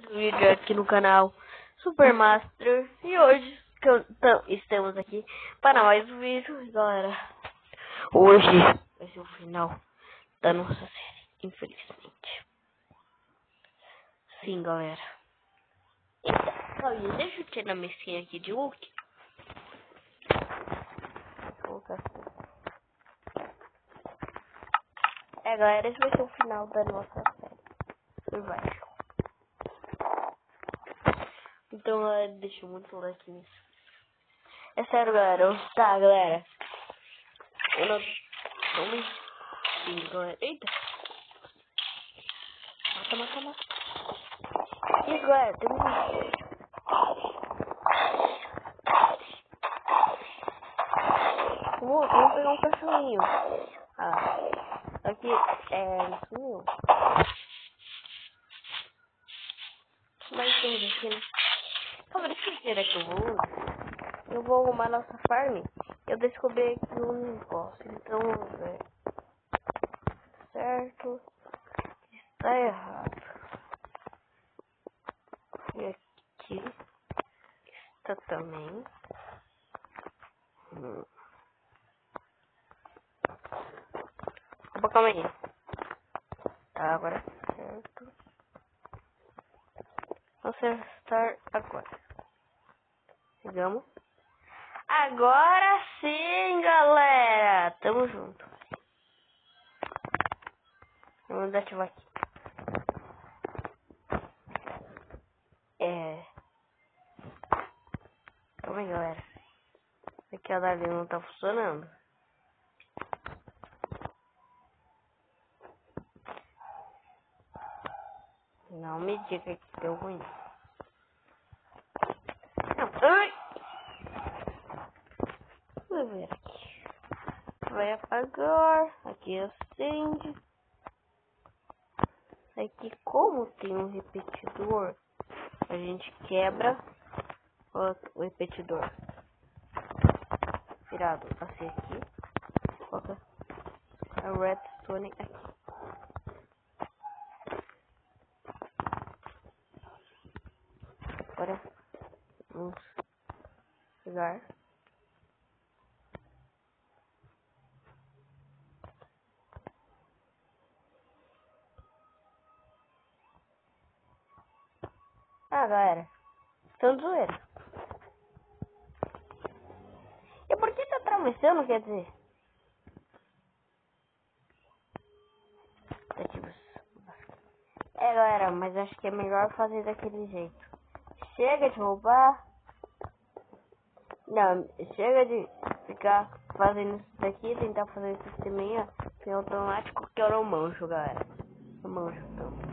mais um vídeo aqui no canal Super Master. E hoje estamos aqui para mais um vídeo, galera. Hoje vai ser o final da nossa série, infelizmente. Sim, galera. Então, deixa eu tirar minha skin aqui de Hulk. Vou colocar assim. Galera, esse vai ser o final da nossa série Survival. Então, deixa muito like nisso. É sério, galera. Tá, galera. Eu não... Vamos... Sim, galera. Eita. Mata. Isso, galera. Tem vamos pegar um cachorrinho. Aqui, sumiu. Mas tem aqui, né? Calma, deixa eu ver aqui o voo. Eu vou arrumar nossa farm. Eu descobri aqui um negócio. Então, vamos ver. Certo. Está errado. E aqui. Está também. Opa, calma aí. Tá, agora certo. Vamos acertar agora. Chegamos. Agora sim, galera. Tamo junto. Vamos ativar aqui. Calma aí, galera. Aqui a dali não tá funcionando. Não me diga que deu ruim. Ai! Vou ver aqui. Vai apagar. Aqui acende. Aqui, como tem um repetidor, a gente quebra o repetidor. Virado assim aqui. Coloca a redstone aqui. Agora vamos pegar. Galera, tanto zoeira. E por que tá atravessando, quer dizer? Galera, mas acho que é melhor fazer daquele jeito. Chega de roubar. Não, chega de ficar fazendo isso daqui, tentar fazer esse sisteminha em automático, que eu não manjo, galera. Não manjo tanto.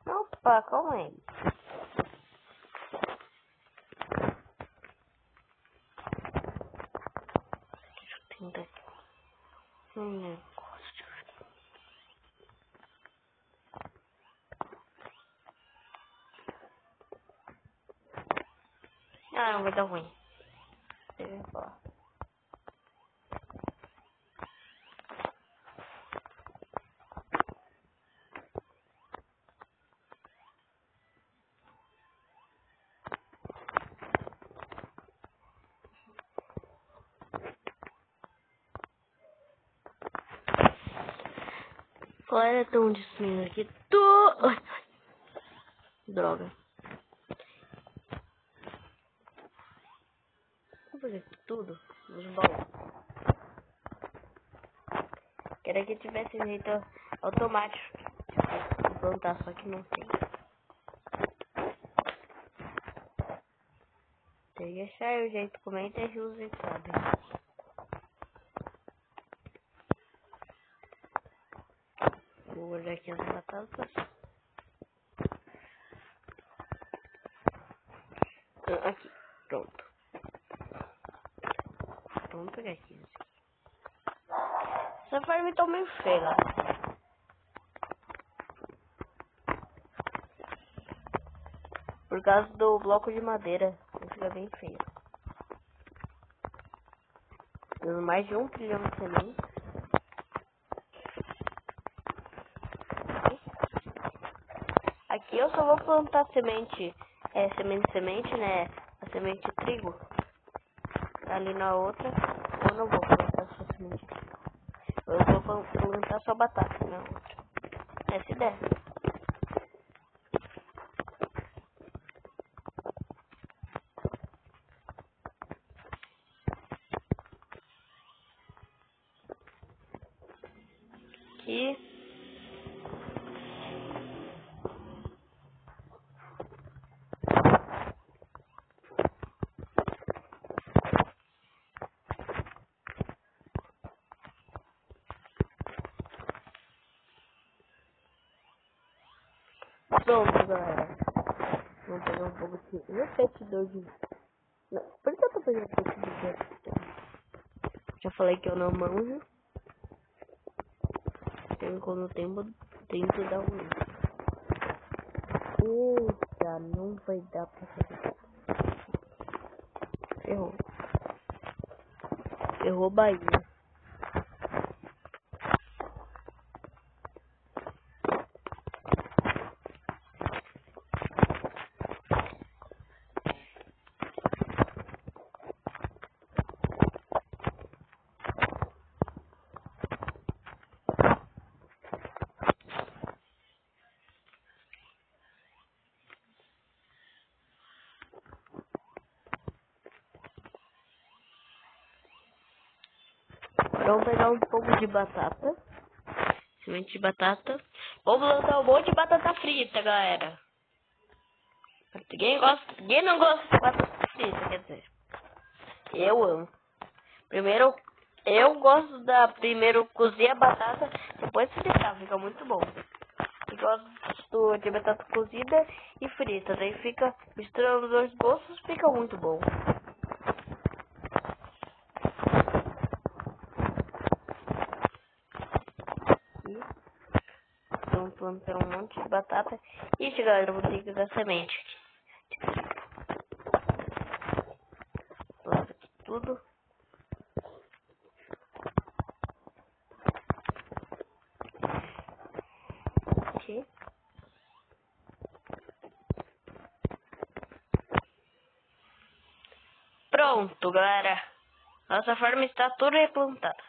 Opa, calma aí. Deixa eu tentar aqui um negócio. Não vai dar ruim. Deixa eu falar. Olha, tão destruindo aqui. Droga. Vou fazer tudo nos baús. Queria que tivesse jeito automático de plantar, só que não tem. Tem que achar o jeito. Comenta e use, sabe? Vou guardar aqui as batatas. Aqui, pronto. Vamos pegar aqui. Essa farm tá meio feia. Por causa do bloco de madeira. Fica bem feio. Temos mais de 1 trilhão de sementes. Aqui eu só vou plantar semente, semente, né? A semente de trigo. Ali na outra, eu não vou plantar só semente de trigo. Eu vou plantar só batata na outra. Essa ideia. Aqui. Pronto, galera. Vamos pegar um pouco de repetidor de... Não, por que eu tô pegando repetidor de repetidor? Já falei que eu não manjo. Quando tento dar um... Eita, não vai dar pra fazer. Ferrou. Ferrou Bahia. Vamos pegar um pouco de batata. Semente de batata. Vamos lançar um monte de batata frita, galera. Quem não gosta de batata frita, quer dizer. Eu amo. Primeiro, eu gosto primeiro cozer a batata, depois fritar, fica muito bom. Eu gosto de batata cozida e frita, daí fica misturando os dois gostos, fica muito bom. Então plantando um monte de batata. Ixi, galera, vou ter que dar semente aqui. Planta aqui tudo. Aqui. Pronto, galera. Nossa farm está toda replantada.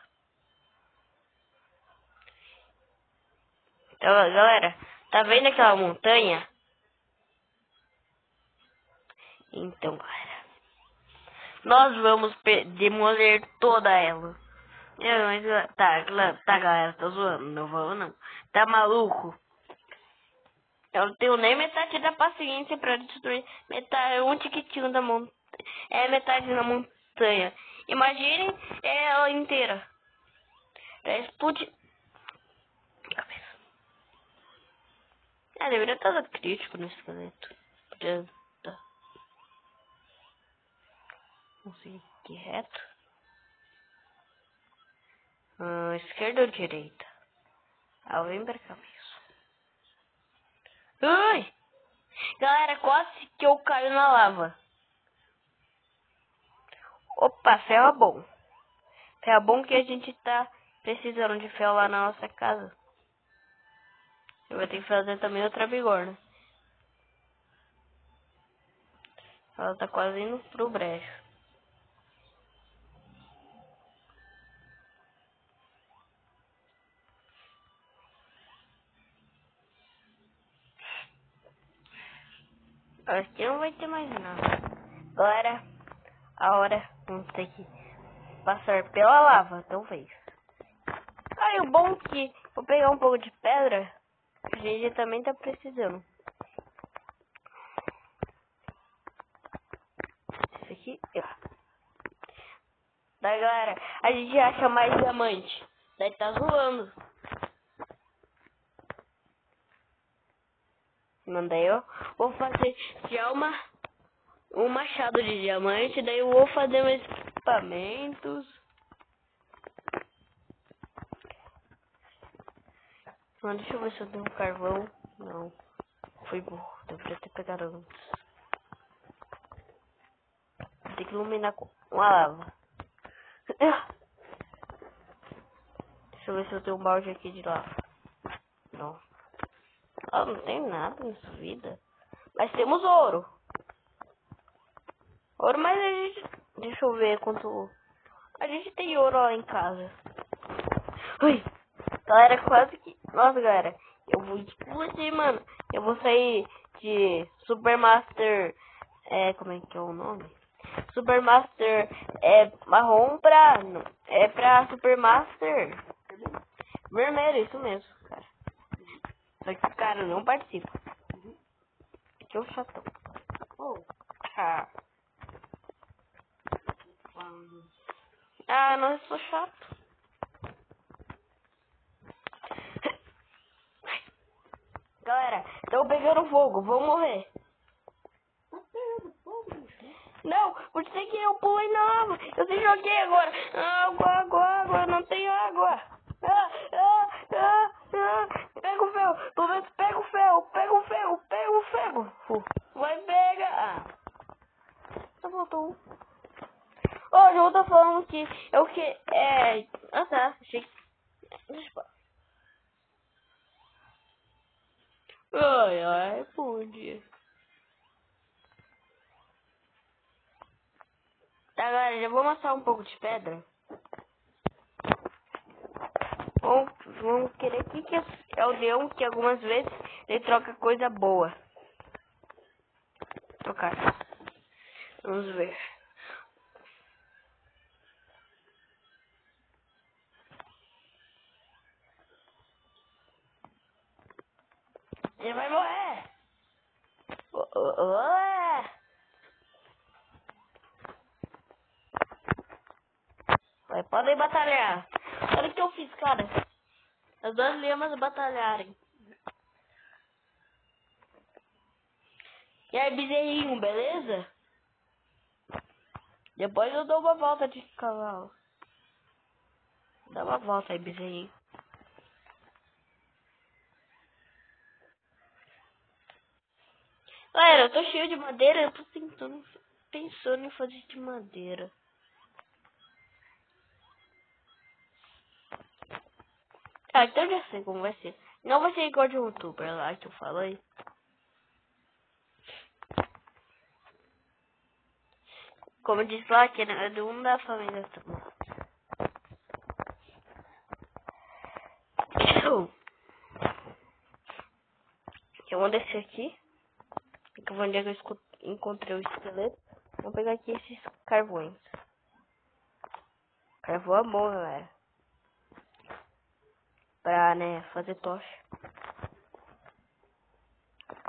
Então, galera, tá vendo aquela montanha? Então, galera, nós vamos demolir toda ela. Tá, galera, tô zoando, não vou não. Tá maluco? Eu não tenho nem metade da paciência pra destruir metade, um tiquitinho da montanha. É metade da montanha. Imaginem ela inteira. Pra explodir. Cabeça. Deveria estar dando crítico no esqueleto. Podia dar. Vamos seguir aqui reto. Esquerda ou direita? Vem pra cá mesmo. Ai! Galera, quase que eu caio na lava. Opa, ferro é bom. Ferro é bom que a gente tá precisando de ferro lá na nossa casa. Eu vou ter que fazer também outra bigorna. Ela tá quase indo pro brejo. Acho que não vai ter mais nada. Galera, a hora vamos ter que passar pela lava, talvez. Aí o bom é que vou pegar um pouco de pedra. A gente também tá precisando. Isso aqui, ó. Daí, galera, a gente acha mais diamante. Daí tá zoando. Daí eu vou fazer já um machado de diamante. Daí eu vou fazer meus equipamentos. Deixa eu ver se eu tenho carvão. Não. Foi burro. Deveria ter pegado antes. Tem que iluminar com a lava. Deixa eu ver se eu tenho um balde aqui de lá. Não. Ah, não tem nada nessa vida. Mas temos ouro. Ouro, mas a gente... Deixa eu ver quanto... A gente tem ouro lá em casa. Ui. Galera, quase que... Nossa, galera. Eu vou explodir, mano. Eu vou sair de Super Master... como é que é o nome? Super Master marrom pra... Super Master vermelho, isso mesmo, cara. Só que, cara, não participa. Que é o chatão. Ah. Não, eu sou chato. Galera, tô pegando fogo, vou morrer. Não, por isso que eu pulei na água. Eu te joguei agora. Água, não tenho água. Pega o ferro, pelo menos pega o ferro. Vai pegar. Só faltou um. Ô, João tá falando que eu que... Ah, tá, achei que... Deixa eu... Ai, pude. Tá, galera, já vou amassar um pouco de pedra. Vamos querer que é o leão que algumas vezes ele troca coisa boa. Trocar. Vamos ver. Ele vai morrer. Podem batalhar. Olha o que eu fiz, cara. As duas lhamas batalharem. E aí, bezerrinho, beleza? Depois eu dou uma volta de cavalo. Dá uma volta aí, bezerrinho. Galera, eu tô cheio de madeira. Eu tô pensando em fazer de madeira. Então eu já sei como vai ser. Não vai ser igual de um youtuber lá que eu falei. Como eu disse lá, que é de um da família também. Eu vou descer aqui. Que eu vou onde eu encontrei o esqueleto. Vou pegar aqui esses carvões. Carvão é bom, galera. Pra, né, fazer tocha.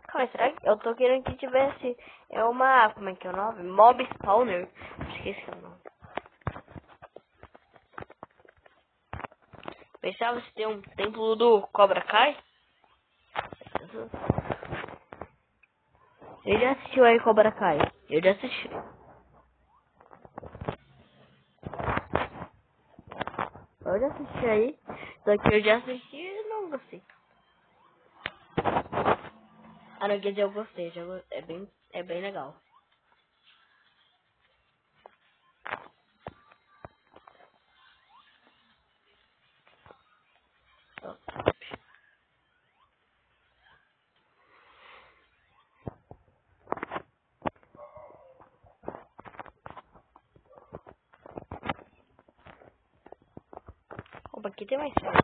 Calma, será que eu tô querendo que tivesse uma, como é que é o nome? Mob Spawner. Esqueci o nome. Pensava se tem um templo do Cobra Kai. Eu já assistiu aí Cobra Kai. Eu já assisti. Eu já assisti aí. Só que eu já assisti e não gostei. Não, quer dizer, eu gostei. É bem legal. Opa, aqui tem mais ferro.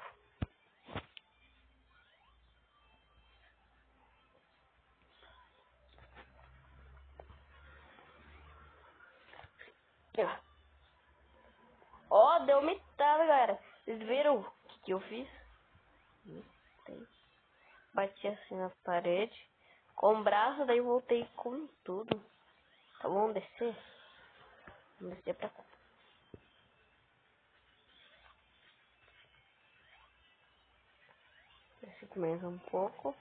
Ó, deu metade, galera. Vocês viram o que eu fiz? Bati assim na parede. Com o braço, daí voltei com tudo. Tá bom, descer? Vamos descer pra cá. Descer mais um pouco.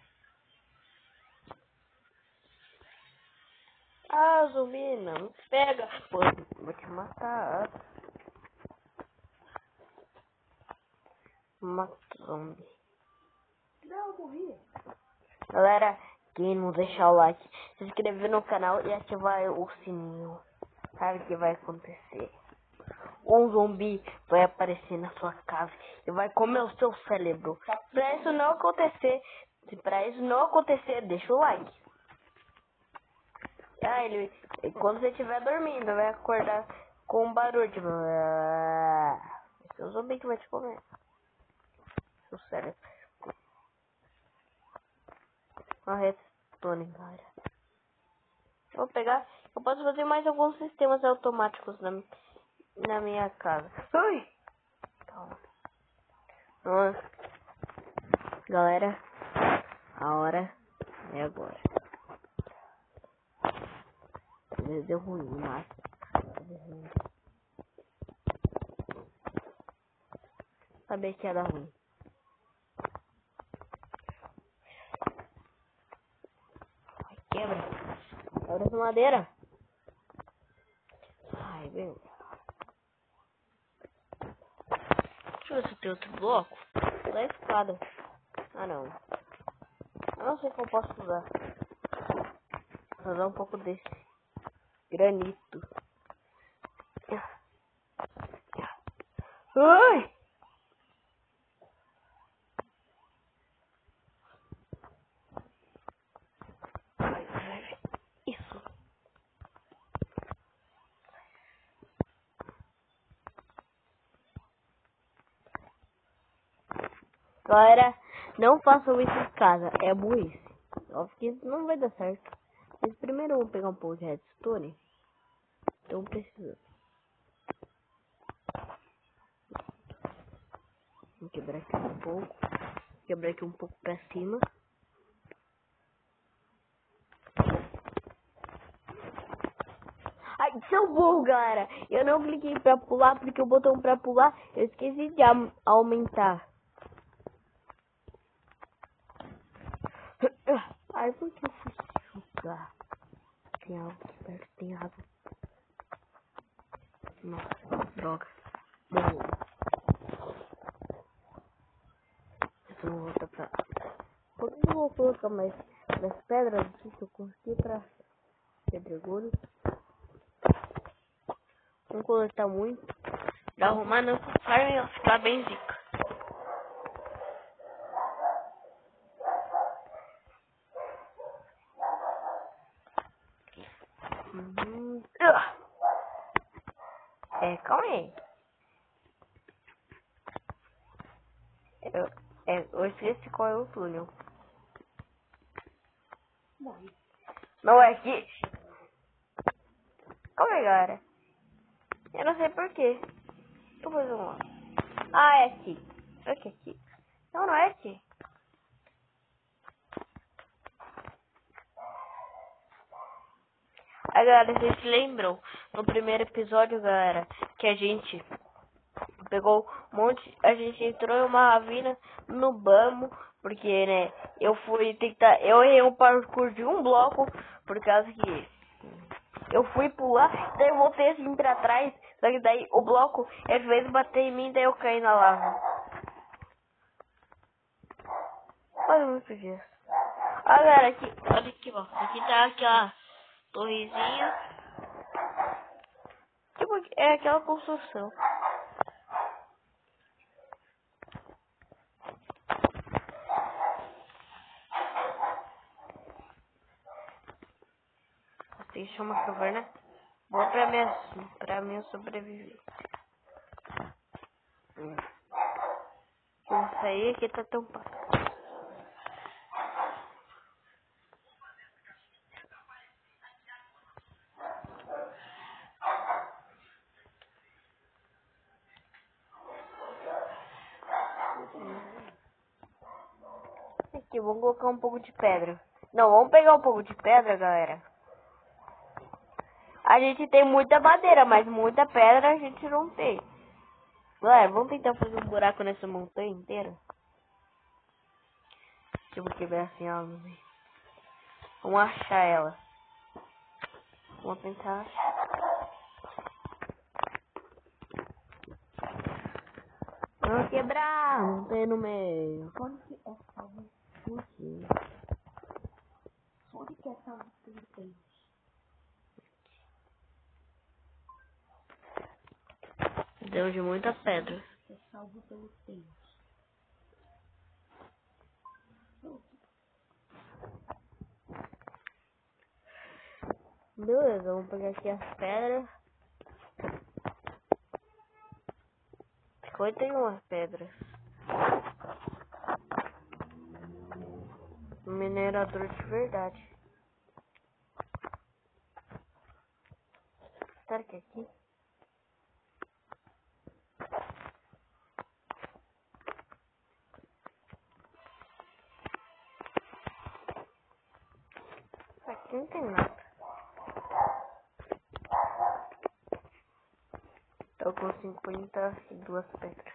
Zumbi, não pega. Pô, vou te matar. Mata zumbi. Não, eu morri. Galera, quem não deixar o like, se inscrever no canal e ativar o sininho. Sabe o que vai acontecer? um zumbi vai aparecer na sua casa e vai comer o seu cérebro. Pra isso não acontecer, deixa o like. Quando você estiver dormindo, vai acordar com um barulho, tipo, esse é o zumbi que vai te comer. Seu cérebro. Uma redstone, cara. Vou pegar. Eu posso fazer mais alguns sistemas automáticos na minha casa. Ui! Calma. Galera, a hora é agora. Deu ruim, mas sabia que ia dar ruim. Quebra essa madeira. Ai, meu. Deixa eu ver se tem outro bloco. Da espada. Ah, não. Eu não sei como eu posso usar. Vou usar um pouco desse granito. Ai! Isso. Galera, não façam isso em casa. É burrice. Óbvio que isso não vai dar certo. Mas primeiro eu vou pegar um pouco de redstone. Então preciso. Vou quebrar aqui um pouco. Quebrar aqui um pouco pra cima. Ai, seu burro, galera. Eu não cliquei pra pular porque o botão pra pular eu esqueci de aumentar. Ai, por que eu fui jogar? Tem algo aqui perto, tem água. Nossa, droga. Bom, eu vou voltar pra... Por que eu vou colocar mais pedras aqui que eu consegui pra pedregulho? Vamos coletar muito. Pra arrumar não farm ficar bem zica. Calma aí. Eu esqueci qual é o túnel. Não é aqui. Calma aí, galera. Eu não sei porquê. Deixa eu fazer um lá. Ah, é aqui. Será que é aqui? Não, não é aqui. Aí, galera, vocês se lembram no primeiro episódio, galera, que a gente pegou um monte, a gente entrou em uma ravina no Bamo, porque, né, eu errei o parkour de um bloco, por causa que eu fui pular, daí eu voltei assim pra trás, só que daí o bloco, às vezes bater em mim, daí eu caí na lava. Olha muito disso. Olha, galera, aqui, olha aqui, ó, aqui tá aquela torrezinha, tipo, é aquela construção. Tem que chamar cover, né? Bom pra minha sobrevivência. Isso aí aqui tá tampado. Aqui, vamos colocar um pouco de pedra. Não, vamos pegar um pouco de pedra, galera. A gente tem muita madeira, mas muita pedra a gente não tem. Galera, vamos tentar fazer um buraco nessa montanha inteira. Deixa eu quebrar assim, ó. Vamos achar ela. Vamos tentar achar. Vamos quebrar a montanha no meio. Onde que é essa montanha? Onde que é essa montanha? Precisamos de muita pedra. É salvo pelo tempo. Beleza, vamos pegar aqui as pedras. 51 pedras. Um minerador de verdade. Será que é aqui? Aqui não tem nada. Tô com 52 pedras.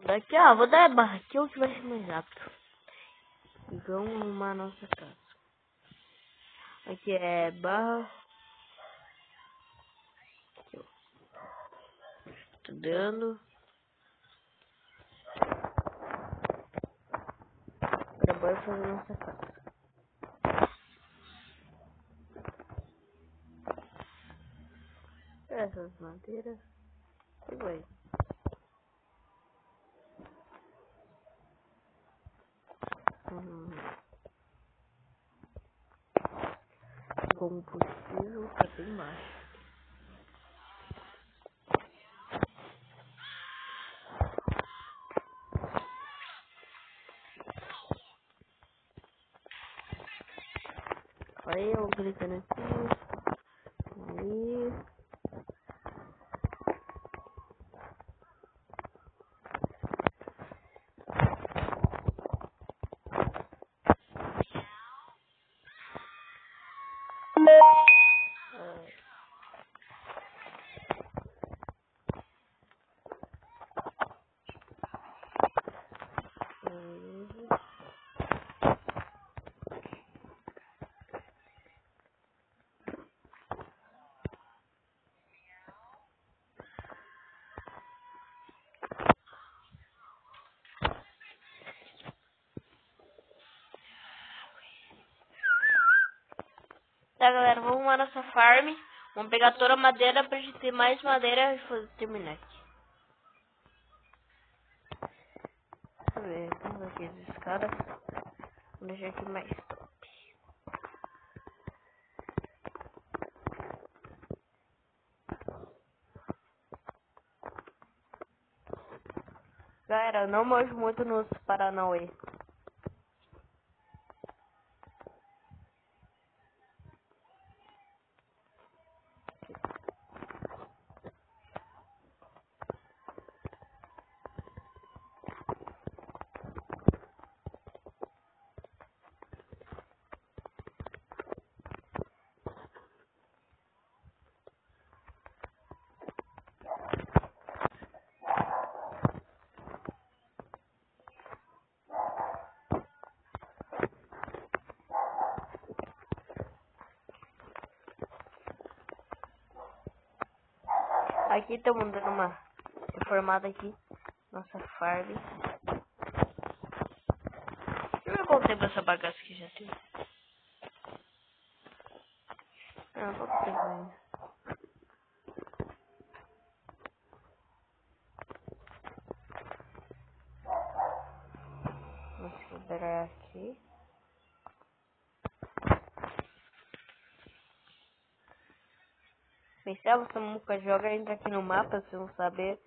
Daqui, ó, vou dar a barra aqui, o que vai ser mais rápido. E vamos arrumar a nossa casa. Aqui é barra. Aqui, ó. Tô dando. Agora bora fazer a nossa casa. Essas madeiras. Tudo aí. Combustível tá bem baixo. Aí eu clicando aqui. Aí. Tá, galera, vamos arrumar nossa farm. Vamos pegar toda a madeira pra gente ter mais madeira e terminar aqui. Deixa eu ver, vamos aqui as escadas. Vou deixar aqui mais top. Galera, eu não manjo muito nos Paranauê. Aqui estamos dando uma reformada aqui. Nossa farm. Deixa eu ver quanto tempo essa bagaça aqui já tem. Ah, pouco tempo ainda. Vamos liberar aqui. Pensar, você nunca joga, entra aqui no mapa, se não saber.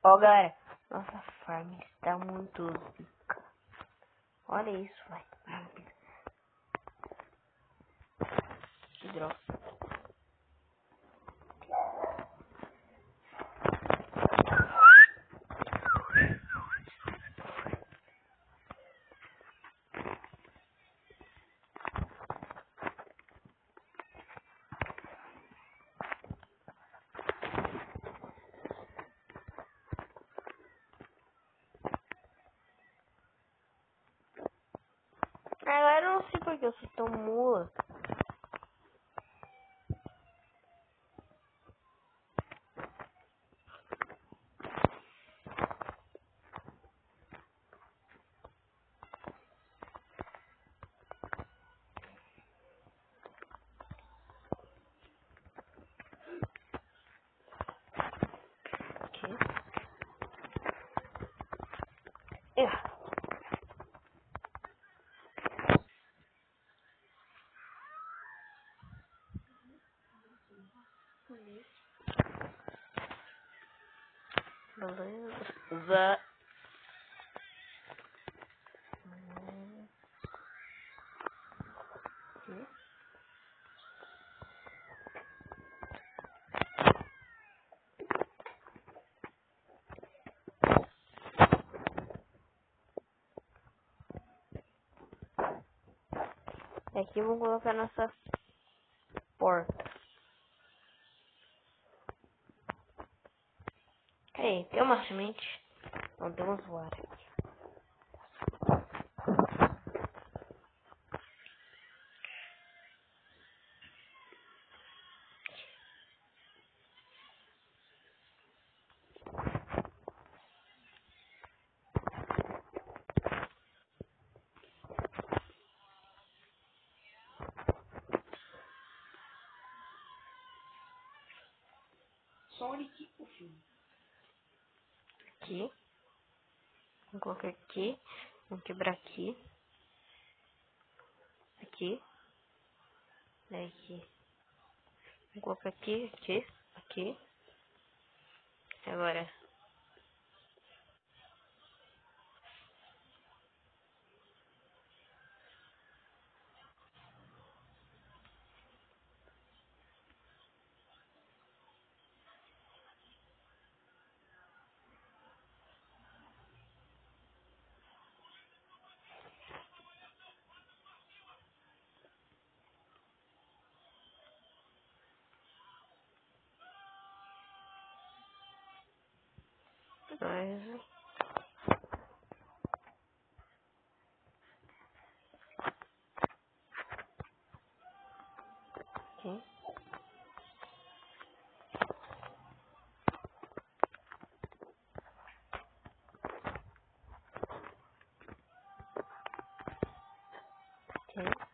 Ó, galera, nossa farm está muito rica. Olha isso, vai. Que droga. sei porque eu sou tão mula. Aqui. É. Beleza. Aqui. Aqui vamos colocar nossa porta. Aí, tem uma semente? Não, temos várias. Sonic, o filme. Aqui. Vamos colocar aqui. Vamos quebrar aqui. Aqui. Daí aqui. Vamos colocar aqui, aqui, aqui. Agora. Mais. Aqui. Aqui.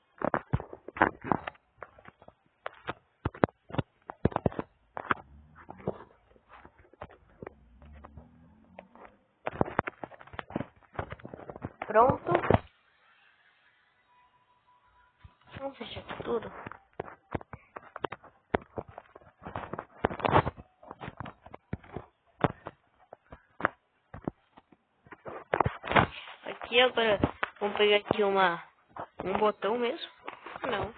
Pronto. Vamos fechar tudo. Aqui agora vamos pegar aqui um botão mesmo. Não.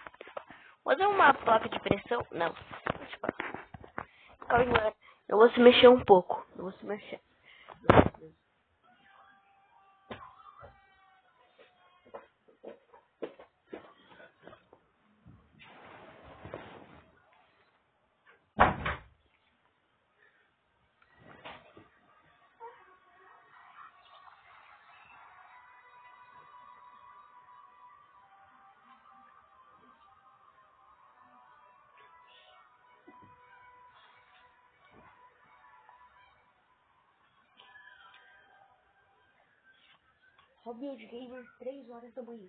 Vou dar uma placa de pressão. Não. Calma aí. Eu vou se mexer um pouco. Eu vou se mexer. Hobby de Gamer, 3 horas da manhã.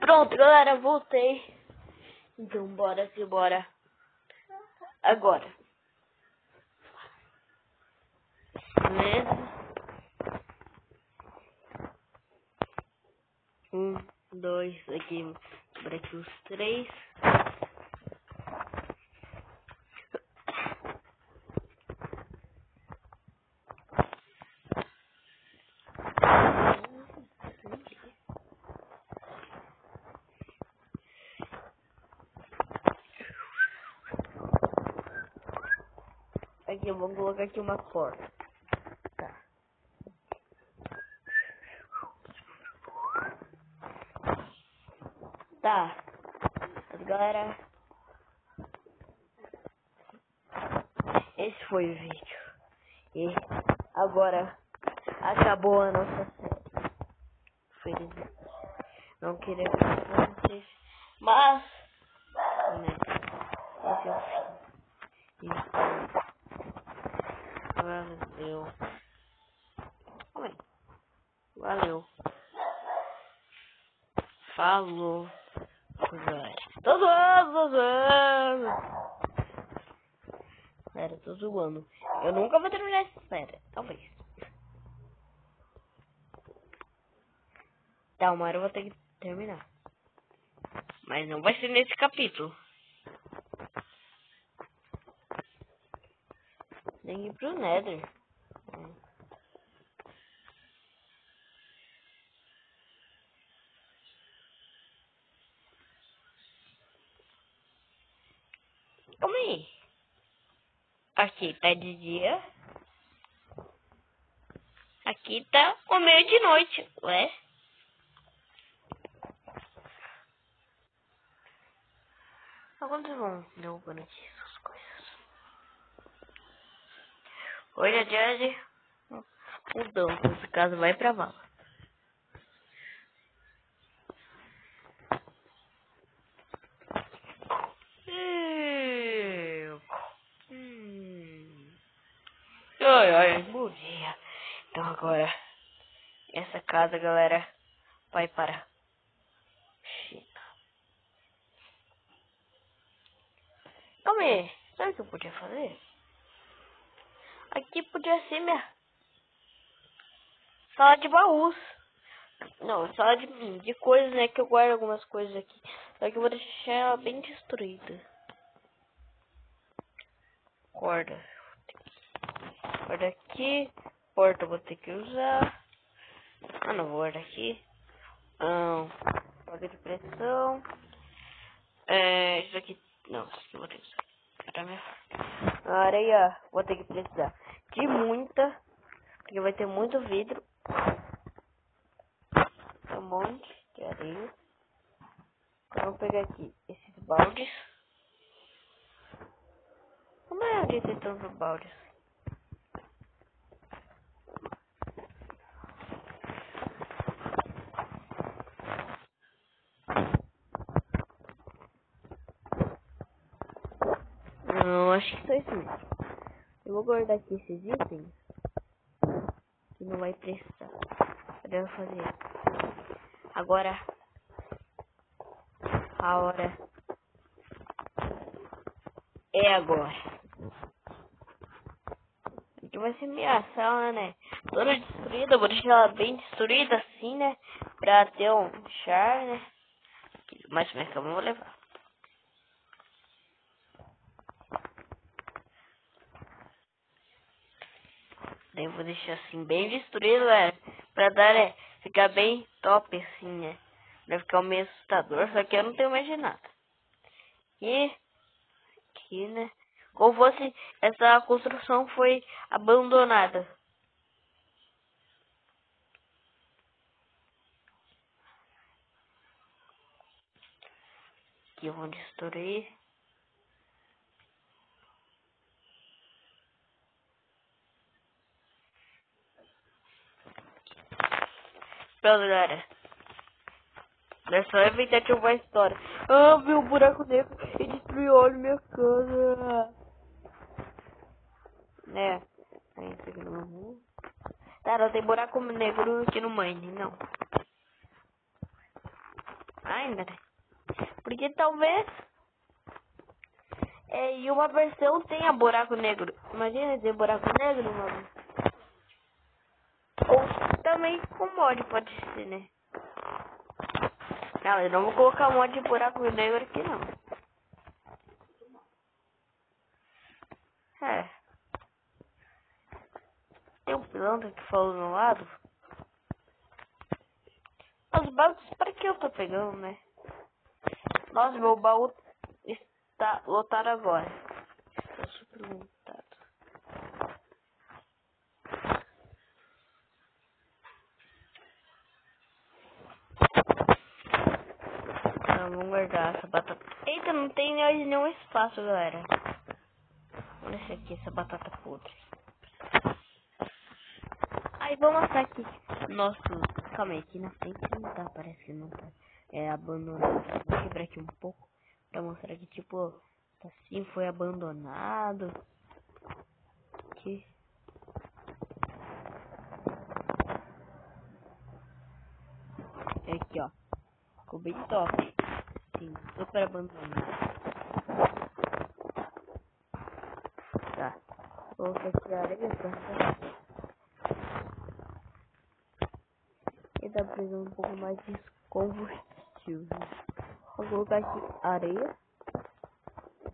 Pronto, galera, voltei. Então, bora que bora. Agora. Beleza? 1, 2, aqui. Por aqui os 3. Aqui eu vou colocar aqui uma corda. Tá. Tá. Galera, esse foi o vídeo. E agora acabou a nossa série. Felizmente. Não queria falar pra vocês. Mas, né, esse é o fim. Então, valeu. Valeu. Falou. Tô zoando. Sério, tô zoando. Eu nunca vou terminar essa série. Talvez. Tá, uma hora eu vou ter que terminar. Mas não vai ser nesse capítulo. Tem que ir pro Nether. Calma aí. Aqui tá de dia. Aqui tá o meio de noite. Ué? Agora vocês vão derrubando aqui essas coisas. Hoje é dia de mudança. Essa casa vai pra vala. Ai, bom dia. Então agora, essa casa, galera, vai para China. Calma aí, sabe o que eu podia fazer? Aqui podia ser minha sala de baús. Não, sala de coisas, né, que eu guardo algumas coisas aqui. Só que eu vou deixar ela bem destruída. Corda aqui. Porta eu vou ter que usar. Ah, não vou guardar aqui. Porta de pressão. Isso aqui. Não, isso aqui eu vou ter que usar. Pra minha areia, vou ter que precisar de muita. Porque vai ter muito vidro. Um monte de areia. Então, eu vou pegar aqui esses baldes. Como é de ter tantos baldes? Não, acho que só isso mesmo. Eu vou guardar aqui esses itens que não vai precisar. Eu devo fazer isso. Agora, a hora é agora. Aqui vai ser minha sala, né? Toda destruída, vou deixar ela bem destruída assim, né? Pra ter um char, né? Mas minha cama eu vou levar. Daí eu vou deixar assim bem destruído, velho. Pra dar, né? Ficar bem top assim, né? Pra ficar meio assustador, só que eu não tenho mais de nada. E aqui, né? Como fosse, essa construção foi abandonada. Aqui eu vou destruir. Pronto, galera. É só evitar que eu vou a história. Ah, viu o buraco negro e destruiu olha minha casa. Né? Aí isso aqui não. Tá, não tem buraco negro aqui no mine, não. Ainda que talvez em uma versão tenha buraco negro. Imagina ter buraco negro, mano. Ou também com mod pode ser, né? Não, eu não vou colocar mod de buraco negro aqui não. É. Tem um pilantra que falou do meu lado. Os baús, para que eu tô pegando, né? Nossa, meu baú está lotado agora. Estou super lotado. Vamos guardar essa batata. Eita, não tem nenhum espaço, galera. Olha essa aqui, essa batata podre. Aí, vou mostrar aqui. Nosso... Calma aí, aqui na frente não tá, parece que não tá. É abandonado. Vou quebrar aqui um pouco pra mostrar que, tipo, assim, foi abandonado. Aqui. Aqui, ó. Ficou bem top. Sim, super abandonado. Tá. Vou colocar areia pra e tá precisando um pouco mais de combustível. Vou colocar aqui areia.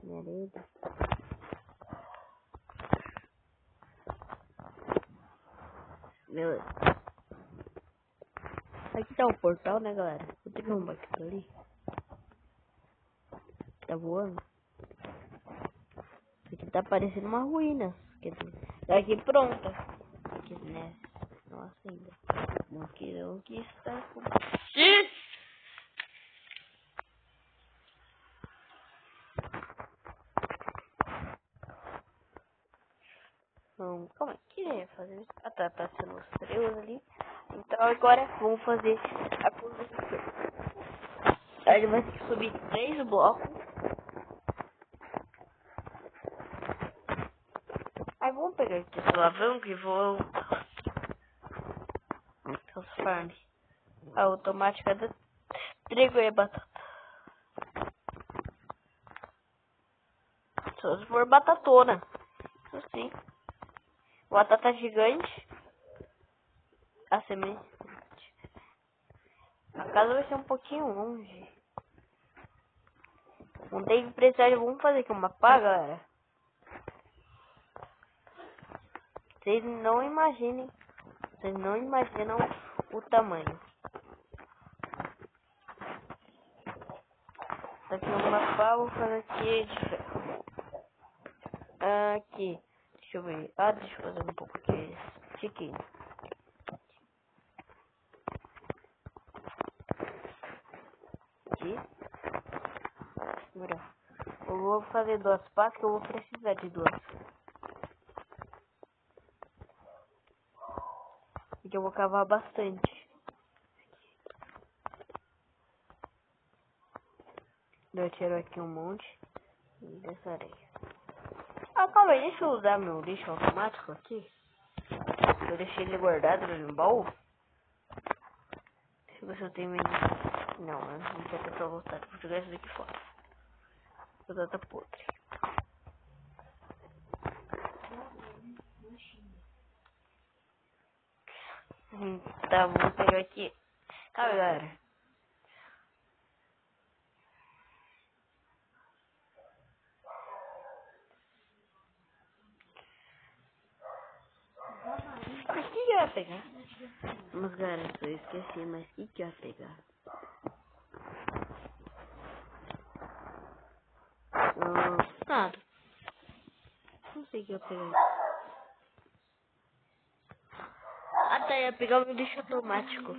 Areia. Beleza. Aqui tá o portal, né, galera? Vou ter que arrumar aqui ali. Tá voando. Isso aqui tá parecendo uma ruína. Quer dizer, tá aqui pronta. Aqui, né? Nossa, ainda. Não que está com... Como é que é fazer isso? Ah, tá sendo estrelas ali. Então agora vamos fazer a construção. A gente vai ter que subir 3 blocos. Aí vamos pegar aqui esse alavanca e vou transformar a automática da trigo e batata. Só se for batatona. Isso sim. Batata gigante. A semente. A casa vai ser um pouquinho longe. Não tem que precisar. Vamos fazer aqui uma pá, galera. Vocês não imaginem. Vocês não imaginam o tamanho. Tá aqui uma pá, vou fazer aqui de ferro. Aqui. Deixa eu ver. Deixa eu fazer um pouco aqui. Chiquinho. Aqui. Agora, eu vou fazer 2 pás que eu vou precisar de 2. Porque eu vou cavar bastante. Eu tiro aqui um monte dessa areia. Calma aí, deixa eu usar meu lixo automático aqui. Eu deixei ele guardado no baú. Deixa eu ver se eu tenho menos. Não, eu não tinha pessoa voltar para jogar isso daqui fora. Batata podre. Tá, vamos pegar aqui. Calma, galera. Mas o que eu ia pegar? Mas galera, eu esqueci, mas o que eu ia pegar? Nada. Não sei o que eu ia pegar. Tá, ia pegar o meu lixo automático.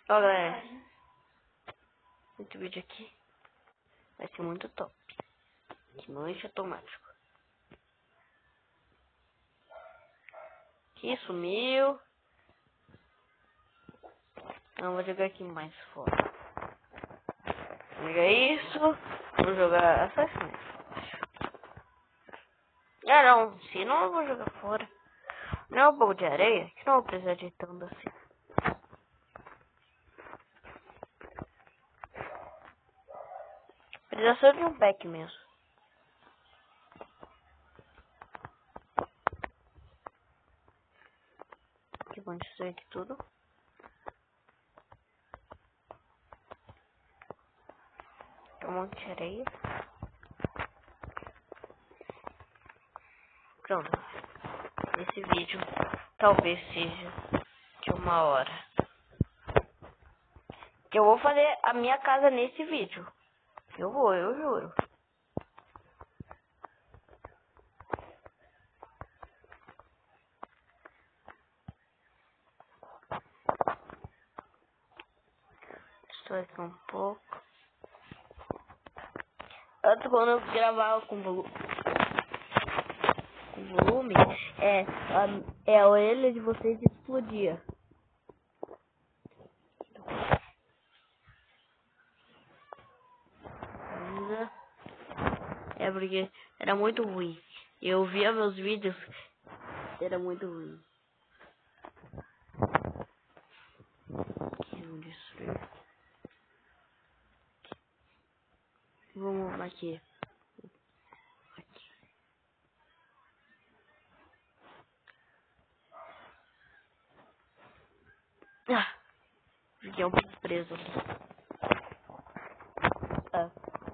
Ó, galera. Esse vídeo aqui vai ser muito top. Que meu lixo automático. Aqui sumiu. Não, vou jogar aqui mais fora. Vou jogar isso. Vou jogar essa assim. Não, se não eu vou jogar fora. Não é um pouco de areia? Que não vou precisar de tanto assim. Precisa só de um pack mesmo. Que bom destruir aqui tudo. Um monte de areia. Pronto. Esse vídeo talvez seja de 1 hora. Que eu vou fazer a minha casa nesse vídeo. Eu juro. Estou aqui um pouco. Antes, quando eu gravava com volume, a orelha de vocês explodia. É porque era muito ruim. Eu via meus vídeos, era muito ruim. Vamos destruir. Vamos aqui. Ah, fiquei um pouco preso aqui.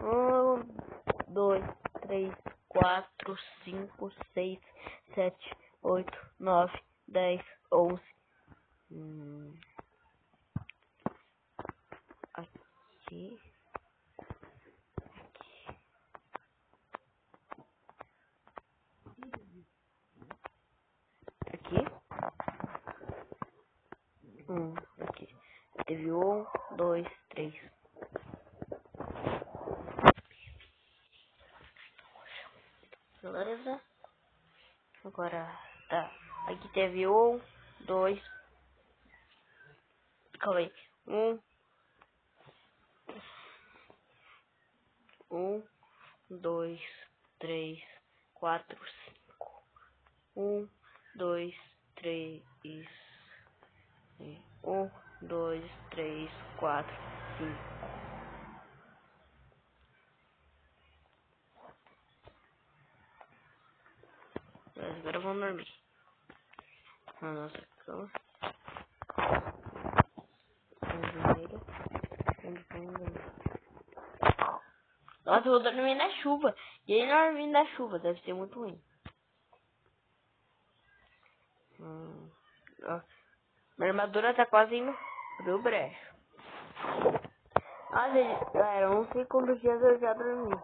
1, 2, 3, 4, 5, 6, 7, 8, 9, 10, 11. Aqui. Aqui. Aqui. Teve 1, 2, 3. Beleza? Agora, tá. Aqui teve 1, 2. Calma aí. 1, 2, 3, 4, 5. 1, 2, 3. 1, 2, 3, 4, 5. Agora vamos dormir. Na nossa cama. Nossa, eu vou dormir na chuva. E aí não dormir na chuva, deve ser muito ruim. Minha armadura tá quase indo pro brejo. Nossa, galera, não sei quantos dias eu já dormi.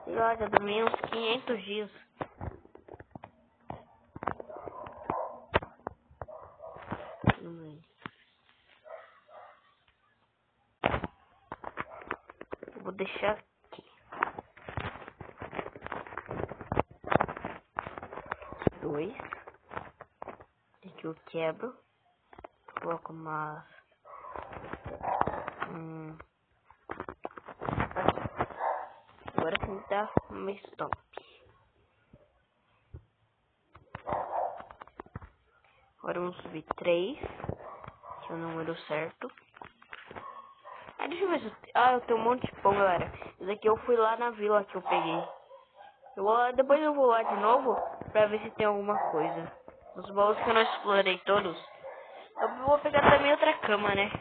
Sei lá, já dormi uns 500 dias. Eu vou deixar aqui. 2. Aqui eu quebro. Coloco umas... Agora sim tá uma stop. Agora vamos subir 3. Que é o número certo. Deixa eu ver se eu tenho um monte de pão, galera. Esse aqui eu fui lá na vila que eu peguei. Depois eu vou lá de novo pra ver se tem alguma coisa. Os baús que eu não explorei todos. Eu vou pegar também outra cama, né?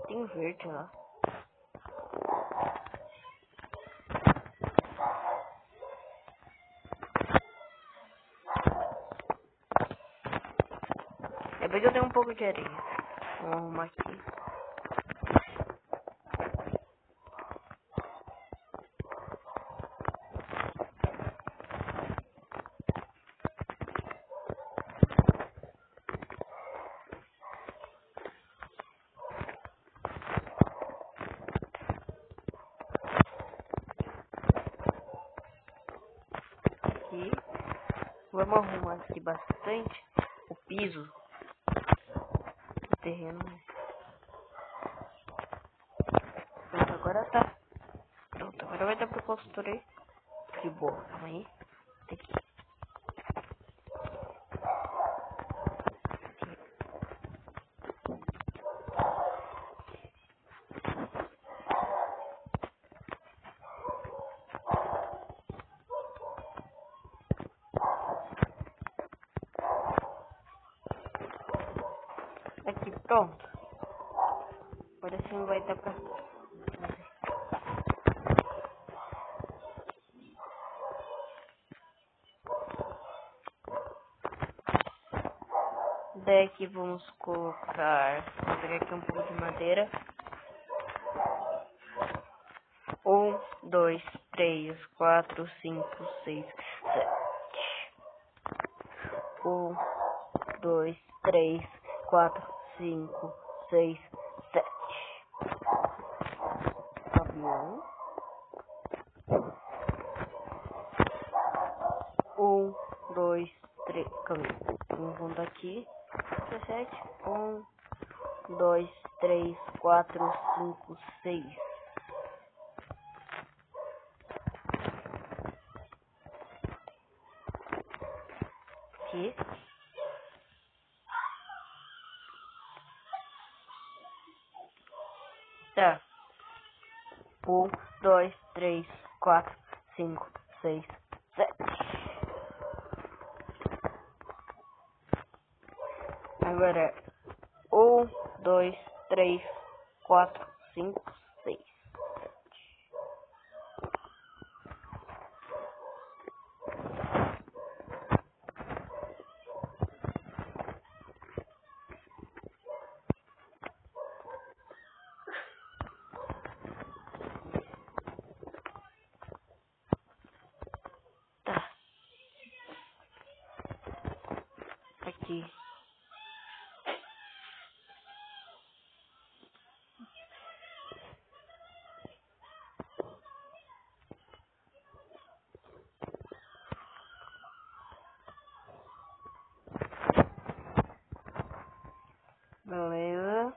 Tem verde lá. É porque eu tenho um pouco de areia. Vamos arrumar aqui. Vamos arrumar aqui bastante o piso. O terreno. Pronto, agora tá. Pronto, agora vai dar pra construir. Que boa, calma aí. Tem que Aqui, pronto. Agora sim vai dar pra... Daí aqui vamos colocar... Vou pegar aqui um pouco de madeira. 1, 2, 3, 4, 5, 6, 7. 1, 2, 3, 4, 5, 6, 7. Avião. 1, 2, 3. Calma aí. Vamos juntar aqui. 17. 1, 2, 3, 4, 5, 6. Aqui. Tá. 1, 2, 3, 4, 5, 6, 7. Agora 1, 2, 3, 4, 5, 6. Tá. Aqui. Beleza.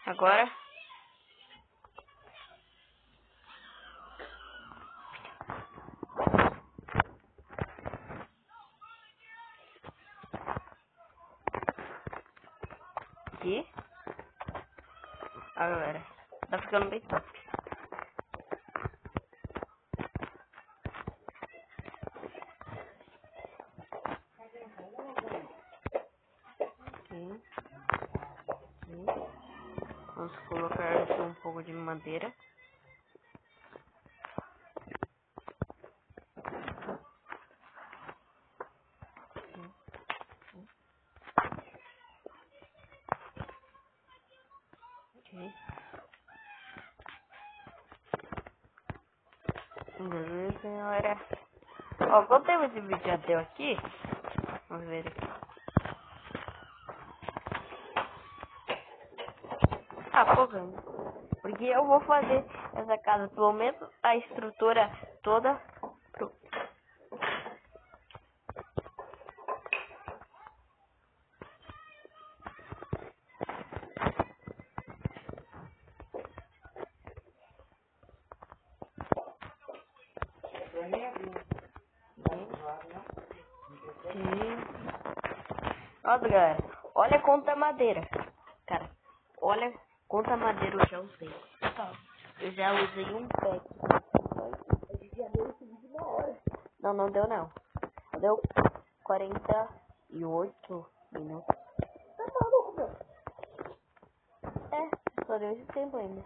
Agora aqui. Agora tá ficando bem top. Aqui. Aqui. Vamos colocar aqui um pouco de madeira. Aqui. Beleza, galera. Ó, quanto tempo esse vídeo já deu aqui? Vamos ver aqui. Ah, pouco ainda. Porque eu vou fazer essa casa, pelo menos a estrutura toda. Nossa, galera, olha quanta madeira. Cara, olha quanta madeira eu já usei. Eu já usei um pack. A gente já deu esse vídeo na hora. Não, não deu não. Deu 48 minutos. Tá maluco, meu? É, só deu esse tempo ainda.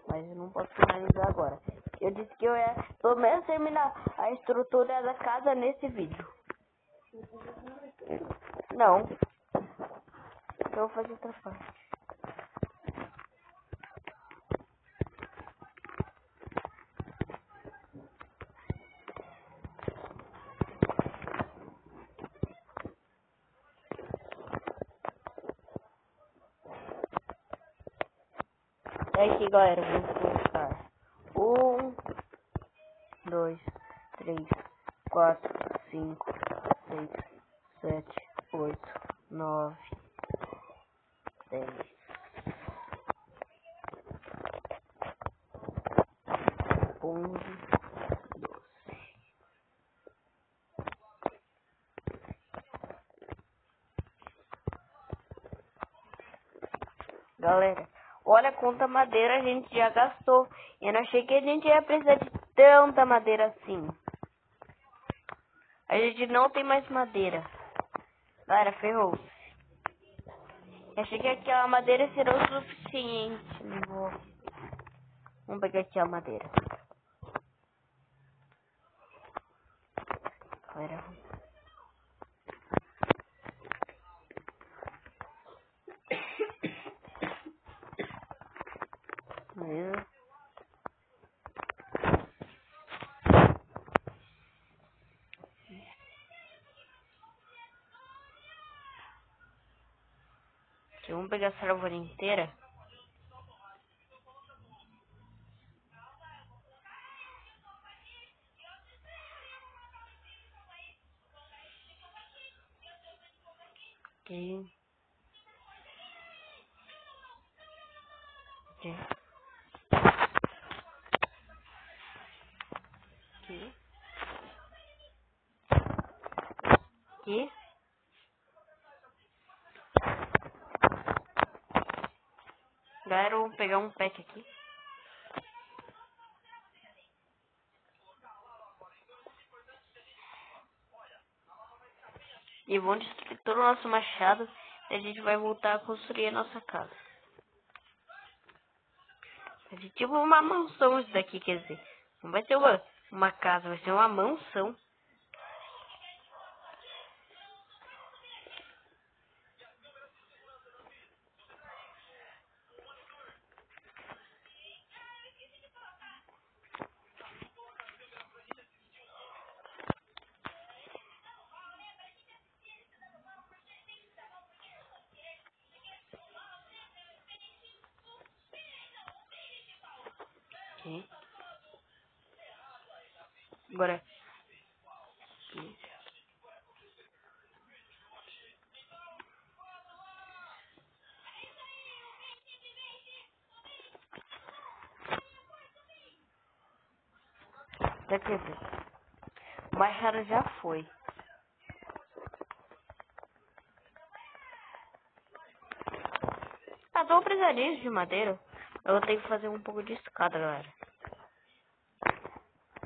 Mas eu não posso finalizar agora. Eu disse que eu ia pelo menos terminar a estrutura da casa nesse vídeo. Não. Eu vou fazer outra parte. É aqui, galera, vamos colocar 1, 2, 3, 4, 5, 6, 7, 8, 9, 10, 11, 12. Galera, olha quanta madeira a gente já gastou. Eu não achei que a gente ia precisar de tanta madeira assim. A gente não tem mais madeira. Galera, ferrou. Achei que aquela madeira seria o suficiente. Não vou. Vamos pegar aqui a madeira. Galera. Beleza. Aqui, vamos pegar essa árvore inteira. Aqui. Aqui. Aqui. Aqui. Galera, vamos pegar um pet aqui. E vamos destruir todo o nosso machado. E a gente vai voltar a construir a nossa casa. Vai ser tipo uma mansão isso daqui, quer dizer. Não vai ser uma casa, vai ser uma mansão. Aqui. Agora. Aqui. Quer dizer, o machado já foi. Ah, tô precisando de madeira. Eu vou ter que fazer um pouco de escada, galera.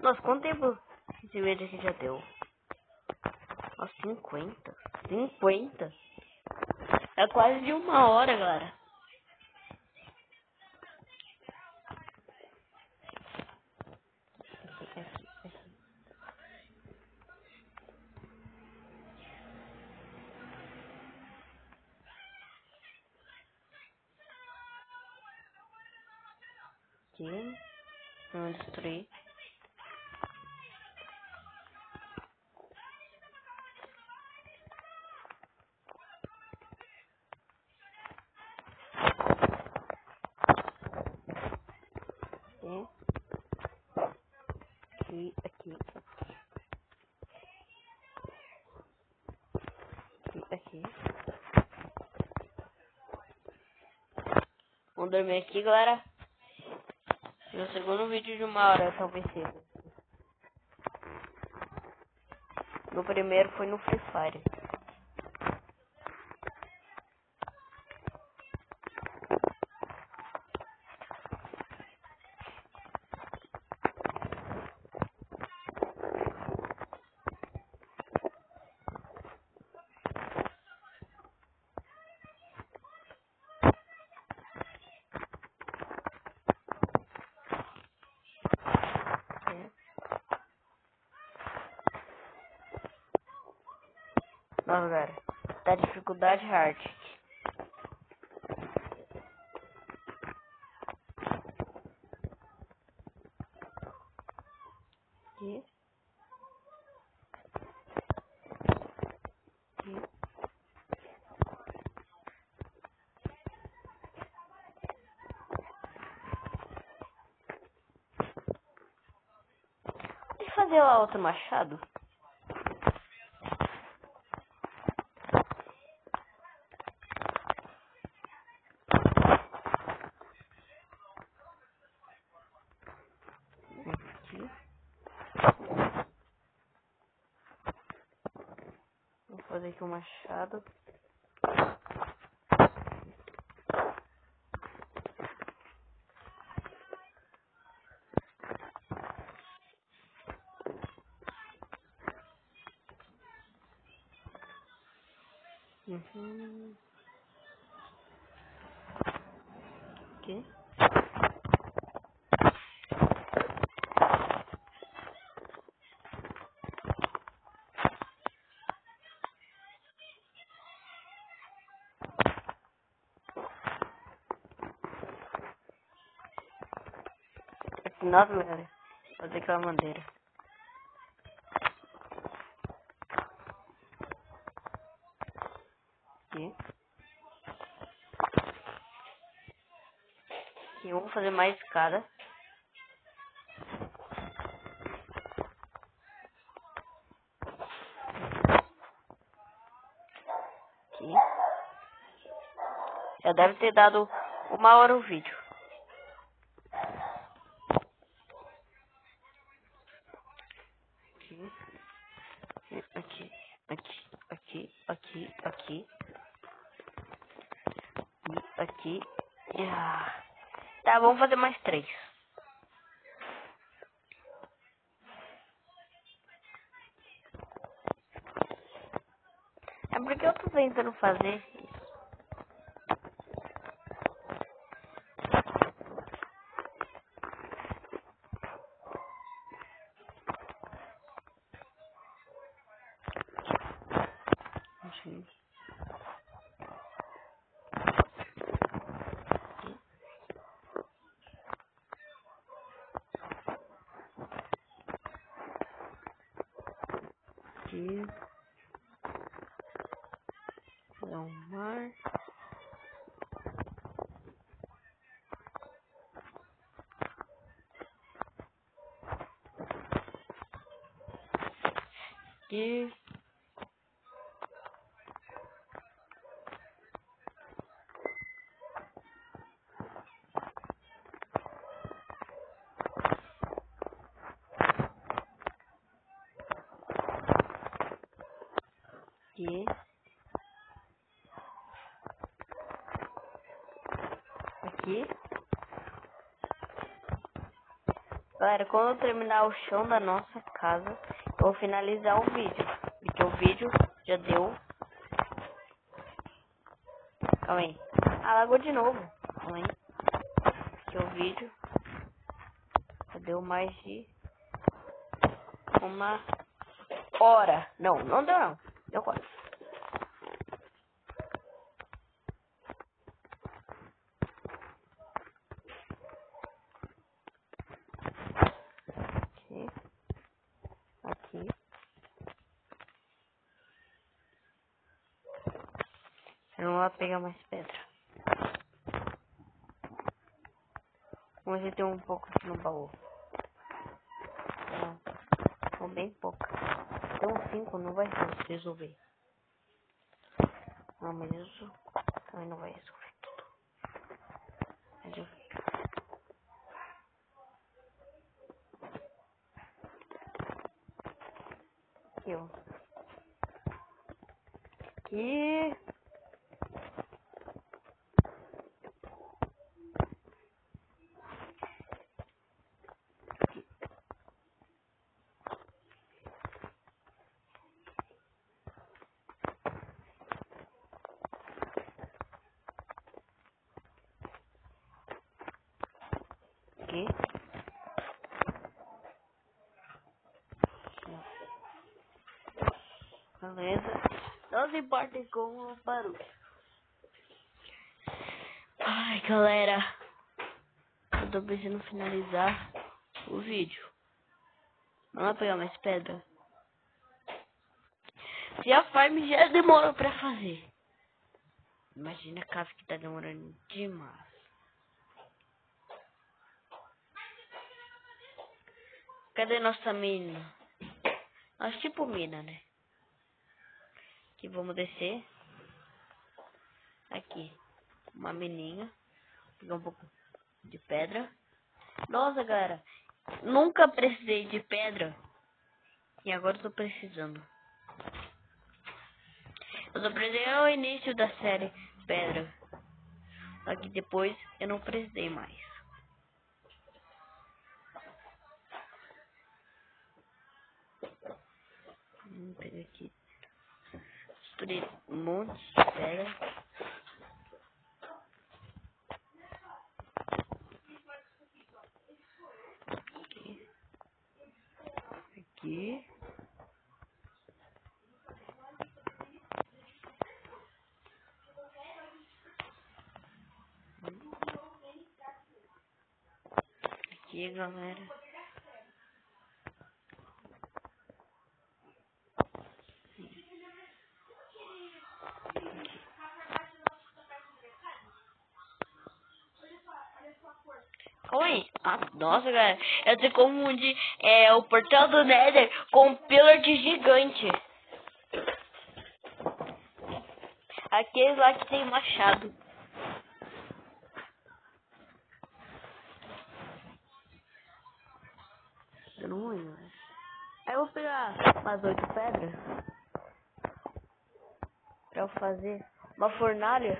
Nossa, quanto tempo esse vídeo aqui já deu? Nossa, 50. 50? É quase de 1 hora, galera. Aqui. Vamos destruir. Aqui. Aqui. Aqui. Aqui. Vamos dormir aqui, galera. No segundo vídeo de 1 hora, talvez seja. No primeiro foi no Free Fire. Nossa, galera. Tá dificuldade hard. Aqui. Aqui. Deixa eu fazer lá outro machado. Aqui. Vou fazer aqui o machado. Aqui. Nossa, galera. Vou ter aquela madeira. Aqui. Aqui, vamos fazer mais escada. Aqui. Já deve ter dado 1 hora o vídeo. Aqui, aqui. E aqui. Tá, vamos fazer mais 3. É porque eu tô tentando fazer isso. Aqui. Fazer um mar. Aqui. Aqui. Aqui. Galera, quando eu terminar o chão da nossa casa, eu vou finalizar o vídeo. Porque o vídeo já deu. Calma aí. Alagou de novo. Calma aí. Porque o vídeo já deu mais de 1 hora. Não, não deu não. Deu quase. Aqui. Aqui. Eu não vou pegar mais pedra. Vamos ver se tem um pouco aqui no baú. Não, bem pouco. Tem uns 5, não vai resolver. Não, mas isso também não vai resolver tudo. Resolver. Aqui, ó. Aqui. Aqui. Beleza. Não se importem com o barulho. Ai, galera. Eu tô precisando finalizar o vídeo. Vamos pegar mais pedra. Se a farm já demorou pra fazer. Imagina a casa que tá demorando demais. Cadê nossa mina? Nós tipo mina, né? Aqui, vamos descer. Aqui. Uma mininha. Pegar um pouco de pedra. Nossa, galera. Nunca precisei de pedra. E agora eu tô precisando. Eu só precisei ao início da série pedra. Só que depois eu não precisei mais. Vamos pegar aqui. destruir um monte de pedra. Aqui. Aqui, galera. Calma aí. Ah, nossa, galera. Eu te confundi o portal do Nether com um pilar de gigante. Aquele lá que tem machado. Dando ruim, né? Aí eu vou pegar umas 8 pedras pra eu fazer uma fornalha.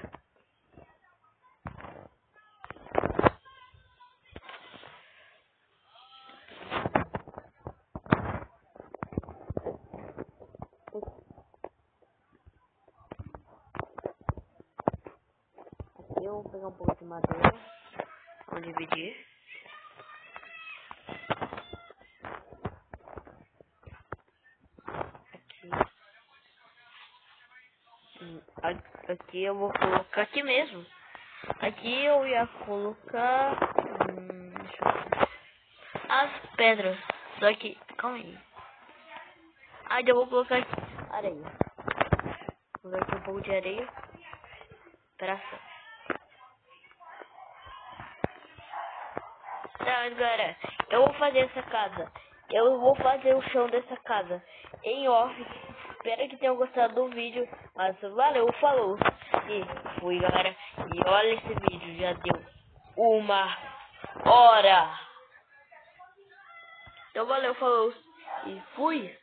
Aqui eu vou pegar um pouco de madeira. Vamos dividir. Aqui eu vou colocar aqui mesmo. Aqui eu ia colocar deixa eu ver, as pedras. Só que, calma aí. Aí eu vou colocar aqui areia. Vou colocar aqui um pouco de areia. Pra não, galera, eu vou fazer essa casa. Eu vou fazer o chão dessa casa em off. Espero que tenham gostado do vídeo. Mas valeu, falou. E fui, galera. E olha esse vídeo, já deu 1 hora. Então valeu, falou. E fui.